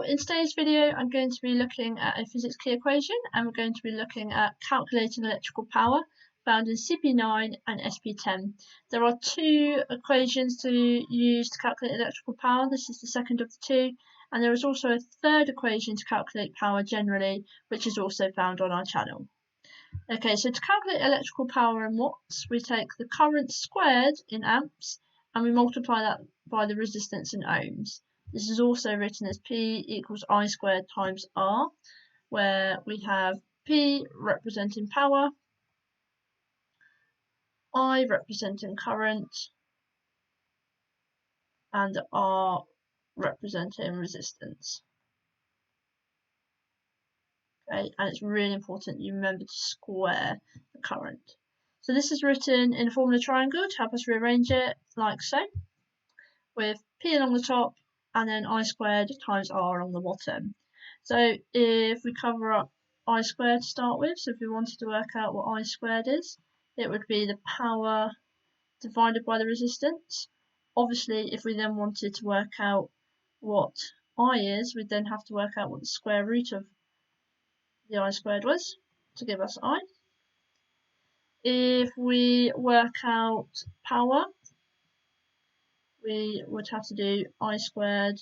example, in today's video I'm going to be looking at a physics key equation, and we're going to be looking at calculating electrical power found in CP9 and SP10. There are two equations to use to calculate electrical power. This is the second of the two, and there is also a third equation to calculate power generally, which is also found on our channel. Okay, so to calculate electrical power in watts, we take the current squared in amps and we multiply that by the resistance in ohms. This is also written as P equals I squared times R, where we have P representing power, I representing current, and R representing resistance. Okay, and it's really important you remember to square the current. So this is written in a formula triangle to help us rearrange it like so, with P along the top and then I squared times R along the bottom. So if we cover up I squared to start with, so if we wanted to work out what I squared is, it would be the power divided by the resistance. Obviously, if we then wanted to work out what I is, we'd then have to work out what the square root of the I squared was to give us I. If we work out power, we would have to do I squared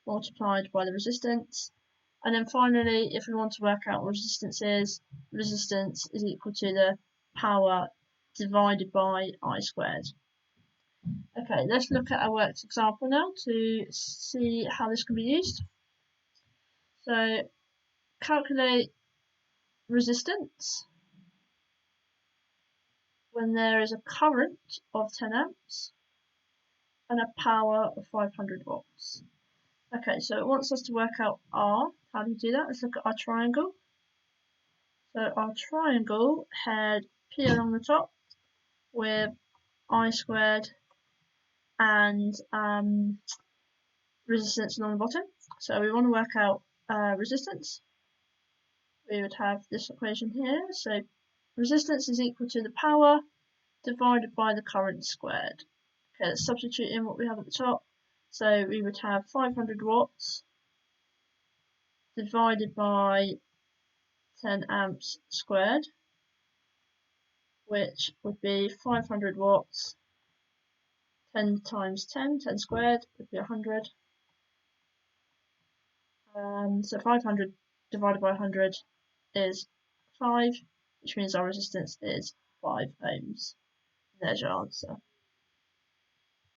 multiplied by the resistance. And then finally, if we want to work out what resistance is equal to the power divided by I squared. Okay, let's look at a worked example now to see how this can be used. So, calculate resistance when there is a current of 10 amps and a power of 500 watts. Okay, so it wants us to work out R. How do we do that? Let's look at our triangle. So our triangle had P along the top with I squared and resistance along the bottom. So we want to work out resistance. We would have this equation here. So resistance is equal to the power divided by the current squared. Okay, let's substitute in what we have at the top. So we would have 500 watts divided by 10 amps squared, which would be 500 watts, 10 times 10 squared would be 100. So 500 divided by 100 is 5, which means our resistance is 5 ohms. There's your answer.